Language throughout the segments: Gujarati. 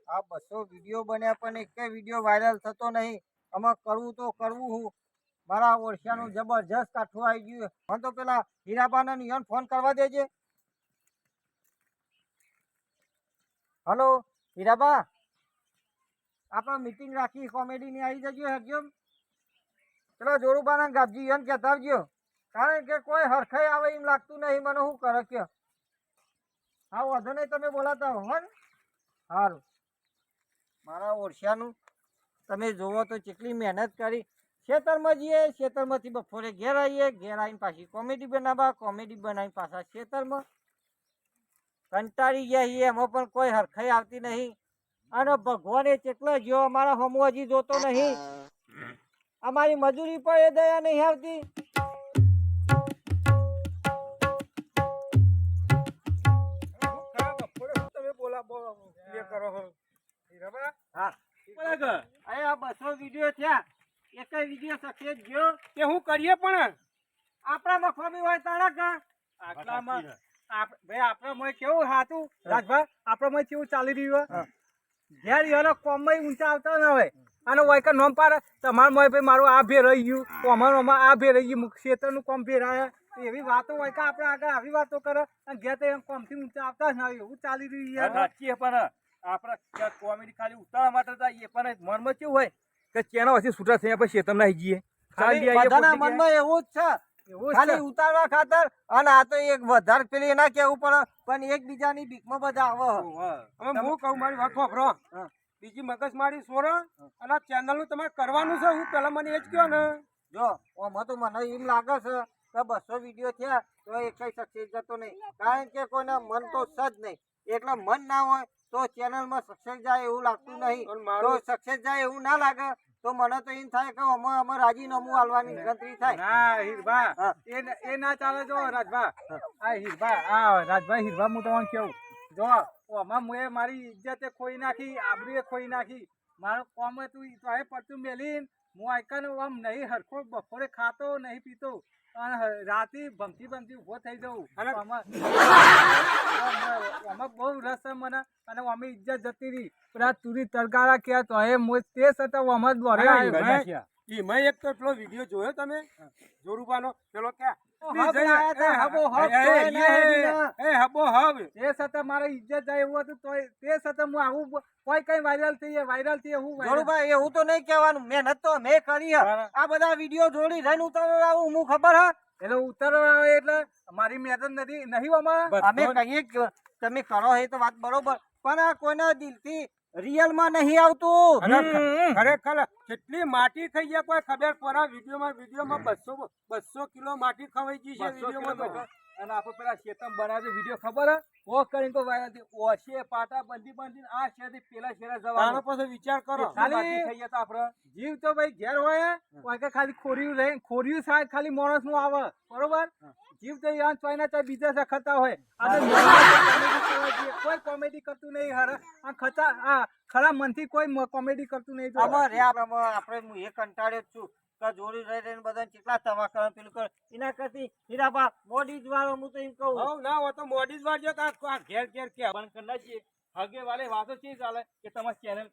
આ 200 વિડીયો બન્યા પણ એક વિડીયો વાયરલ થતો નહીં. આમાં કરવું તો કરવું હું. મારા ઓળખ્યાનું જબરજસ્ત કાઠું આવી ગયું. મને તો પેલા હીરાબાને નિયન ફોન કરવા દેજે. હલો હીરાબા, આપણે મીટિંગ રાખી કોમેડીની, આવી જજો એકદમ. પેલા જોરુબાના ગાબજી એને કહેતા આવજો, કારણ કે કોઈ હરખાઈ આવે એમ લાગતું નહીં મને. શું કરે કે હા વાંધો નહીં, તમે બોલાતા હો ને. સારું. મારા ઓળખ્યાનું તમે જોવો તો કેટલી મહેનત કરી. ખેતરમાં જઈએ, ખેતરમાંથી બપોરે ઘેર આવીએ, ઘેર આવીને પાછી કોમેડી બનાવવા, કોમેડી બનાવીને પાછા ખેતરમાં કંટાળી ગયા છીએ. એમાં પણ કોઈ હરખાઈ આવતી નહીં. અને ભગવાને કેટલો જો અમારા હમો હજી જોતો નહીં. અમારી મજૂરી પર એ દયા નહીં આવતી. તમે બોલા બોલો કરો. હા, આ 200 વિડીયો થયા, એક વિડીયો સક્સેસ ગયો તે હું કરીએ પણ આપણા મફામી હોય તારા કા આટલામાં ભાઈ આપણા મોય કેવું હાતું રાજભા, આપણા મોય કેવું ચાલી રહ્યું ઘેર યાર કોમમાં ઊંચા આવતા ન હોય. અને વાયકા નોમ પાડે તમારા મોય ભાઈ મારું આ ભે રહી ગયું, કોમરમાં આ ભે રહી ગયું, ક્ષેત્રનું કોમ ભેરાયા, એવી વાતો હોય કે આપણે આગળ આવી વાતો કરે અને ઘેર તો એમ કોમથી ઊંચા આવતા જ ના હોય. એવું ચાલી રહ્યું યાર. સાચી પણ આપણે કોમેડી ખાલી ઉતારવા માટે થાય પણ મનમાં કેવું હોય કે ચેનો હજી છૂટા થયા પછી શેતમ નાઈ જઈએ. બધાના મનમાં એવું જ છે, ખાલી ઉતારવા ખાતર. અને આ તો એક વધારે પેલી ના કેવું પડે પણ એકબીજાની બીકમાં બધા આવે. હવે હું કહું મારી વાત વાપરો, બીજી મગજ મારી સોરો અને ચેનલ નું તમારે કરવાનું છે. હું પેલા મને એ જ કહો ને, જો આમાં તો મને એમ લાગે છે કે 200 વિડીયો થયા તો એક સક્સેસ જતો નહીં. કારણ કે કોઈને મન તો સજ નહીં. એટલે મન ના હોય તો ચેનલમાં સક્સેસ જાય એવું લાગતું નહીં. તો સક્સેસ જાય એવું ના લાગે તો મને તો એમ થાય કે અમે રાજીનામું આલવાની ગણતરી થાય. ના હીરભા એ ના ચાલે. જો રાજભા, આ હીરભા, આ રાજભાઈ હીરભા, હું તમને કેવું, જો આમાં મુએ મારી ઇજ્જતે ખોઈ નાખી, આબરૂએ ખોઈ નાખી. મારું કોમ હતું તો એ પડતું મેલીને હું આઈકન આમ નહીં હરખો બપોરે ખાતો નહીં પીતો અને રાતે ભમતી ભમતી ઉભો થઈ જવું. આમાં બહુ રસ છે મને. અને અમે ઇજ્જત જતી રહી. પેલા તુરી તરગારા ક્યાં તો એ મોજ તે છતાં અમે દોરે આવ્યો. મેં એક તો પેલો વિડીયો જોયો તમે જોરુબાનો પેલો ક્યાં મારે ઇજ્જત જાય એવું હતું તો તે છતાં હું આવું કોઈ કઈ વાયરલ થઈ એવું તો નહીં કહેવાનું. મહેનત તો મેં કરી. આ બધા વિડીયો જોડી રહીને ઉતારવું હું ખબર હા. એટલે ઉતારવા એટલે મારી મહેનત નથી નહીં. અમે કહીએ કે તમે કરો એ તો વાત બરોબર, પણ આ કોઈના દિલથી રિયલ માં નહીં આવતું. ખરેખર કેટલી માટી થઈ જાય કોઈ ખબર પડે. વિડીયોમાં 200 કિલો માટી ખવાઈ ગઈ છે વિડીયોમાં. અને આપણે પેલા શેતમ બનાવ્યો વિડીયો ખબર હે, ઓ કરીને તો વાયરલ થી ઓશે પાટા બંધી આ શેરથી પેલા શેરા જવાનો. પછી વિચાર કરો ખાલી થઈ જતા આપણે જીવ તો ભાઈ ઘેર હોય કે ખાલી ખોર્યું સાહેબ ખાલી માણસ નું આવે બરોબર. જીવ તો યાર ચોઈના ચોઈ બીજા સખતા હોય. કોઈ કોમેડી કરતું નહીં. આ ખરા મનથી કોઈ કોમેડી કરતું નહીં. આપણે એ કંટાળ્યો છું કે જોડી રહીને બધા કેટલા તમાકર પેલું કરે. એના કરતી હીરાબા મોડી જ વાળો હું તો એમ કહું. ના હોય તો મોડી જ વાળજો. ઘેર ઘેર કે બંધ કરી નાખીએ. હગે વાલે વાતો ચી ચાલે કે તમારી ચેનલ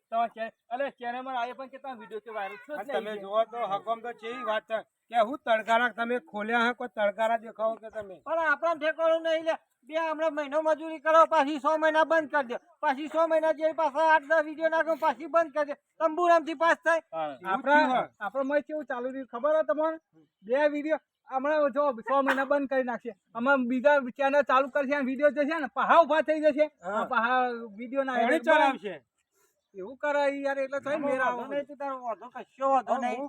અરે ચેનલમાં આવે પણ કે તમે વિડીયો કે વાયરલ છો. તમે જોવો તો હકમ તો કેવી વાત છે કે હું તડકારા તમે ખોલ્યા હે કોઈ તડકારા દેખાવો કે તમે. પણ આપણને ઠેકાણું નહીં લે. બે હમણાં મહિનો મજૂરી કરો પાછી 100 મહિના બંધ કરી દે. પાછી 100 મહિના જે પાછા 8-10 વિડીયો નાખો પાછી બંધ કરી દે. તંબુરામથી પાસ થાય. આપડે મય કેવું ચાલુ રહ્યું ખબર હોય તમને? 2 વિડીયો હમણાં જો 100 મહિના બંધ કરી નાખશે. અમે બીજા ચેનલ ચાલુ કરશે વિડીયો જશે ને પહા ઉભા થઈ જશે. પહા વિડીયો ના ચલાવશે. એવું કરે યાર. એટલે થઈ મેરા કશો વાંધો નહીં.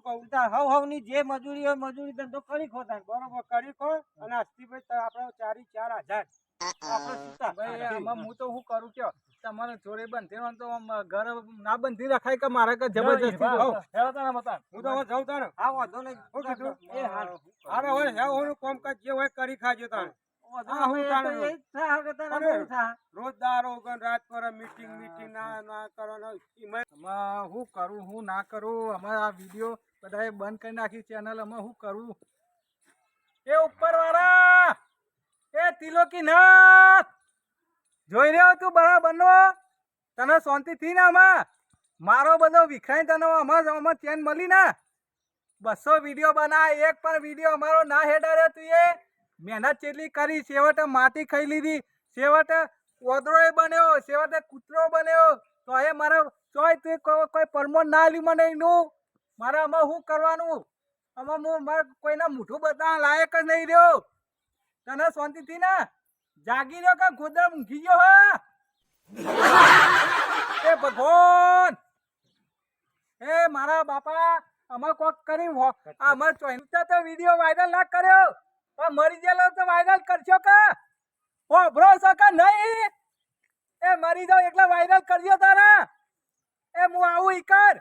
હવની જે મજૂરી હોય મજૂરી ધંધો કરી ખો થાય બરોબર કરી ખો. અને અસ્તીભાઈ આપડે 4,000 હું તો શું કરું કે તમારે જોડે બંધી તો ઘર ના બંધી રખાય કે મારે કે જબરજસ્તી હું તો જાઉં તારે. હા વાંધો નહીં. કામકાજ જે હોય કરી ખાજો તારે. રોજ દારો રાત પર મીટિંગ ના કરો. હું કરું હું ના કરું. અમે આ વિડીયો બધાએ બંધ કરી નાખી ચેનલ. અમે શું કરું? એ ઉપર વાળા એ તિલોકી નાથ જોઈ રહ્યો તું બરાબર નો તને શાંતિથી ને આમાં મારો બધો વિખરાઈ તને આમાં ચેન મળી ને 200 વિડીયો બનાય એક પણ વિડીયો અમારો ના હેડા રે તું એ મહેનત કેટલી કરી છેવટે માટી ખાઈ લીધી છેવટે ઓદરોય બન્યો છેવટે કૂતરો બન્યો તો એ મારે ચોય તું કોઈ પરમોન ના આલ્યું મને એનું મારે આમાં શું કરવાનું આમાં હું મારે કોઈના મૂઠું બતાવવા લાયક જ નહીં રહ્યો તને શાંતિથી ને જાગી રહ્યો કે ગોદરા ઊંઘી ગયો હા એ ભગવાન એ મારા બાપા અમે કોક કરી અમાર ચોઈતા તો વિડિયો વાયરલ ના કર્યો પણ મરી ગયેલો તો વાયરલ કરશો કે ઓ બ્રો સકા નહીં એ મરી જાવ એકલા વાયરલ કરજો તારા એ હું આવું ઈ કર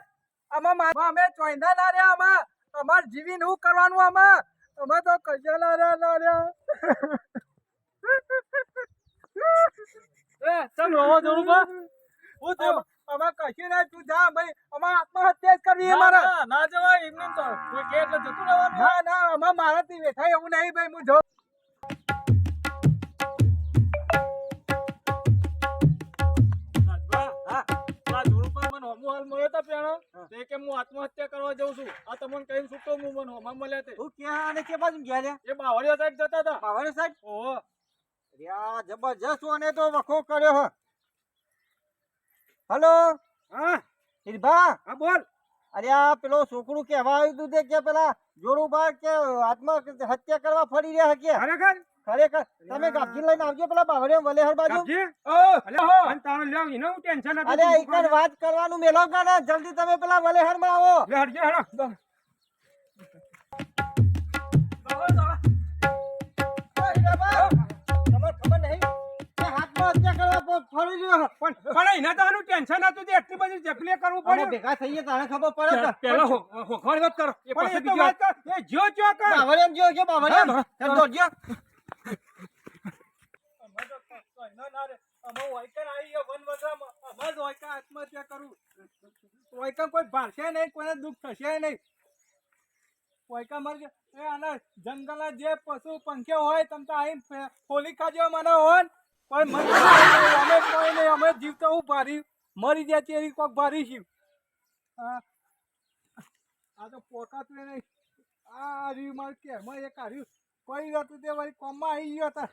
અમે ચોઈના ના રહ્યા આમાં અમાર જીવીને શું કરવાનું આમાં અમે તો કજલા રહ્યા એ ચમ રોવો જોડું બા હું તો અમે કશું ના તું જા ભાઈ અમે આત્મહત્યા જ કરવી અમારે ના જવાય એમને તો કોઈ કે એટલે જતું રહેવાનું ના ના અમે મારાથી વેઠાય એવું નહીં ભાઈ હું જો તે કે હું આત્મહત્યા કરવા જઉં છું આ તમને કઈ છૂટો હું મને હોમાં મળ્યા તે તું ક્યાં અને કે બાજુ ગયા લે એ બાવળિયા સાઈડ જતા હતા બાવળે સાહેબ ઓહો યા જબરજસ્ત ઓને તો વખો કર્યો હ હલો હા હિરભા હા બોલ અરે આ પેલો છોકરું કહેવા આવ્યું તું તે કે પેલા જોરુબા કે આત્મહત્યા કરવા ફરી રહ્યા કે ખરેખર ખરેખર તમે ગાભજી લઈને આવજો પેલા બાવળે વલેહર બાજુ ગાભજી ઓ અલે હો અન તારો લેવ ઇનો ટેન્શન અરે એકવાર વાત કરવાનું મેલો કે ને જલ્દી તમે પેલા વલેહર માં આવો લે હટજે હડો તમને ખબર નહીં કે આત્મહત્યા કરવા ફરી રહ્યો પણ એને તો આનું ટેન્શન હતું તે એટલી બધી જકલી કરવું અમે પડ્યું ભેગા થઈએ તારે ખબર પડે પેલો હોખવાળી વાત કરો એ પાસે બીજી વાત કર એ જો જો કર બાવળેમ જો બાવળેમ ચાલ દોડજો આત્મહત્યા કરું કોઈ ભારશે નહીં કોઈને દુઃખ થશે નહીં કોઈકા મર એ આના જંગલના જે પશુ પંખીઓ હોય તમ તો આઈ ખોલી ખાજો મને હોન પણ અમે કોઈ નહીં અમે જીવતો હું ભારી મરી જાય તેરી કોક ભારી છું આ તો પોકાતું નહીં આ રહ્યું મારે કેમાં એક હાર્યું કોઈ હતું તે વળી કોમમાં આવી ગયો હતા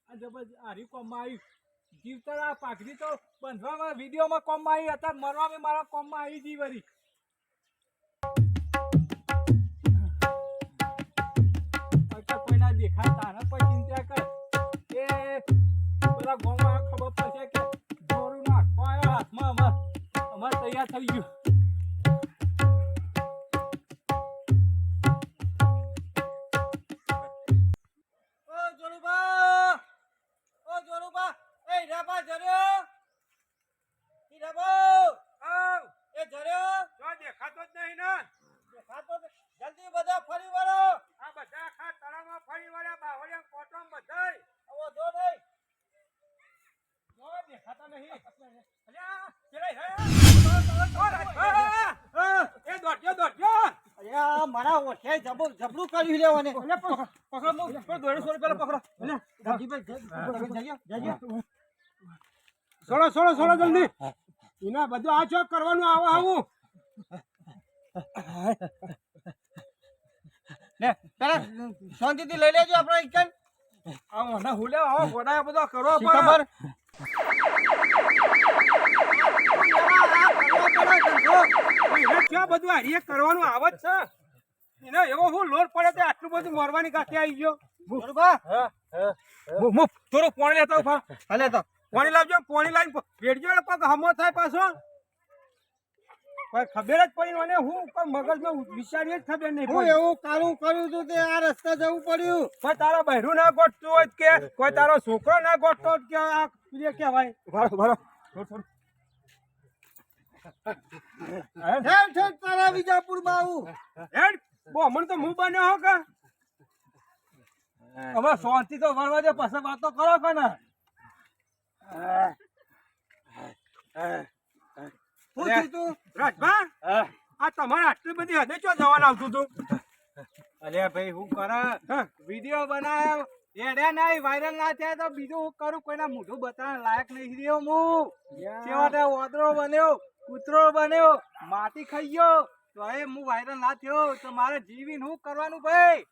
આ જબરજસ્ત હાર્યું કોમમાં આવ્યું જીવતા પાઘડી તો બંધવામાં વિડીયોમાં કોમમાં આવી હતા મરવામાં મારા કોમમાં આવી જી વળી કોઈના દેખાય તારા કોઈ ચિંતા કર એ બધા ગોમાં ખબર પડશે કે દોરું નાખો આવ્યો હાથમાં અમાર તૈયાર થઈ ગયું જલ્દી બધા ફરી વળો આ બધા આખા તળાવમાં ફરી વળ્યા બાવળિયા કોટમ બધાય આવો જો નહીં જો દેખાતા નહીં અલ્યા એ દોડજો અરે આ મારા ઓઠે જબરું કર્યું લેવાને પકડો દોડો સોળ પેલા પકડો ગાજીભાઈ જજો સોળો જલ્દી એના બધું આ ચોક કરવાનું આવું લે પેલા શાંતિથી લઈ લેજો આપણે ઇકન આવો હુલે આવો ગોડા બધો કરો શી ખબર ક્યાં બધું આ કરવાનું આવત છે એને એવો હું લોડ પડે તે આટલું બધું મરવાની કાંઠે આવી ગયો બરોબર થોડું પાણી લેતા ઉભા ભલે તો પાણી લાવજો પાણી લાવીને ભેડજો ને પગ હમો થાય પાછો કોઈ ખબર જ પડી મને હું કોઈ મગજમાં વિચારી જ ખબર નહીં હું પડી એવું કારું કર્યું હતું તે આ રસ્તા જવું પડ્યું કોઈ તારો બહેરું ના ગોઠતું હોય કે કોઈ તારો છોકરો ના ગોઠતો હોય કે આ બીજે કહેવાય ભરો તારા વિજાપુરમાં આવું હેડ બોમણ તો હું બન્યો હો કે અમે શાંતિ તો વળવા દે પછી વાતો કરો કે ને શું થયું તું રાજભા આ તમારે આટલી બધી હદે ચો જવાનું આવતું હતું અલ્યા ભાઈ હું કરે વિડિયો બનાવ્યો એડે નહીં વાયરલ ના થયા તો બીજું હું કરું કોઈના મોઢું બતાવવા લાયક નહીં રહ્યો હું છેવટે ઓદરો બન્યો કૂતરો બન્યો માટી ખાઈ ગયો તો એ હું વાયરલ ના થયો તો મારે જીવીને શું કરવાનું ભાઈ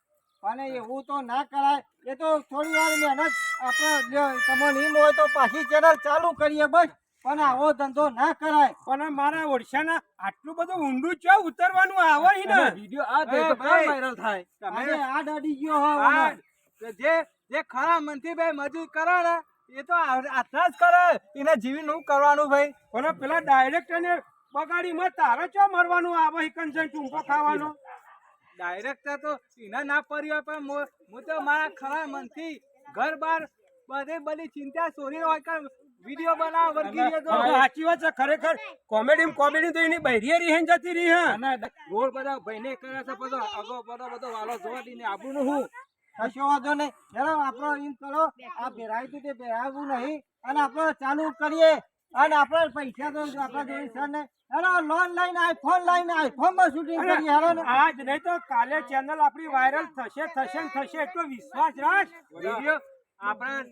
અને એવું તો ના કરાય. એ તો થોડી વાર મહેનત આપણે તમને એમ હોય તો પાછી ચેનલ ચાલુ કરીએ બસ, પણ આવો ધંધો ના કરાય. પણ મારા ઓડિશાના આટલું બધું ઊંડું છે ઉતરવાનું આવે ને વિડિયો આ વાયરલ થાય આજે આ દાડી ગયો હા, હવે જે ખરા મનથી ભાઈ મજૂરી કરે ને એ તો આટલા જ કરે એને જીવીને શું કરવાનું ભાઈ પણ પેલા ડાયરેક્ટર ને બગાડીમાં તારે ચો મરવાનું આવે હિકનસન ટૂંકો ખાવાનો ડાયરેક્ટર તો એના ના પડ્યો પણ હું તો મારા ખરા મનથી ઘર બાર બધે બધી ચિંતા છોડીને હોય વિડિયો બનાવ વર્ગી તો સાચી વાત છે ખરેખર કોમેડી તો એની બૈરીએ રીહેન જતી રહી હે અને રોડ બધા ભાઈને કરે છે બધો આગો બધો વાલો જોવા દઈને આપણું હું કશો વાંધો નહીં. હેલો આપણો એમ કરો, આ ભેરાય તો તે ભેરાવું નહીં અને આપણે ચાલુ કરીએ. અને આપણે પૈસા તો આપણા જોડે છે ને. હેલો લોન લઈને આઈફોન લઈને આઈફોનમાં શૂટિંગ કરીએ. હેલો ને આજ નહીં તો કાલે ચેનલ આપણી વાયરલ થશે એટલો વિશ્વાસ રાખ વિડિયો આપણે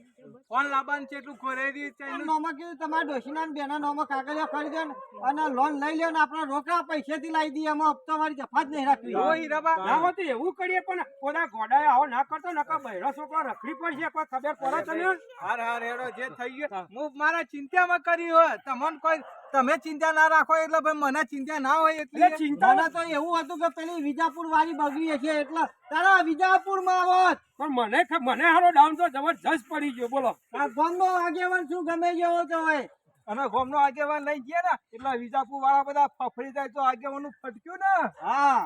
ફોન લાવવાનું છે એટલું ખોરેરી ચેનલ નોમાં કીધું તમારા ડોશીના બેના નોમાં કાગળિયા કરી દે અને લોન લઈ લ્યો ને આપણે રોકડા પૈસેથી લાવી દઈએ. એમાં હપ્તા વાળી જફા જ નહીં રાખવી. ઓ હીરાબા ના હોય તો એવું કરીએ પણ પોતા ગોડાએ આવો ના કરતો નકા બૈરો છોકરો રખડી પડશે કોઈ ખબર પડે તને હાર હેડો જે થઈ ગયું હું મારા ચિંતામાં કરી હોય તમને કોઈ તમે ચિંતા ના રાખો એટલે ભાઈ મને ચિંતા ના હોય એટલે મને તો એવું હતું કે પેલી વિજાપુર વાળી બગડી છે એટલે તારા વિજાપુર માં આવત. પણ મને હારો ડાઉન તો જબરજસ્ત પડી ગયો બોલો આ ગામનો આગેવાન શું ગમે જેવો તો હોય. અને ગામનો આગેવાન લઈ ગયા ને એટલે વિજાપુર વાળા બધા ફફડી જાય તો આગેવાનું ફટક્યું ને હા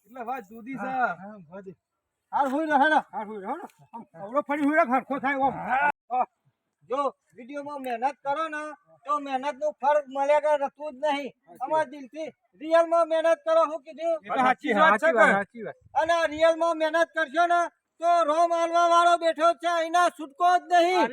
એટલે વાત જુદી છે હાર હુઈ રહે ને. હાર હુઈ રહ્યો ને આમ અવળો ફરી હુઈ રહ્યો હરખો થાય ઓમ જો વિડીયોમાં મહેનત કરો ને તો મહેનત નું ફળ મળે કે રખવું જ નહીં. અમારા દિલથી રિયલ માં મહેનત કરો. શું કીધું? સાચી વાત છે અને રિયલ માં મહેનત કરશો ને તો રોમ આલવા વાળો બેઠો છે, એના છૂટકો જ નહીં.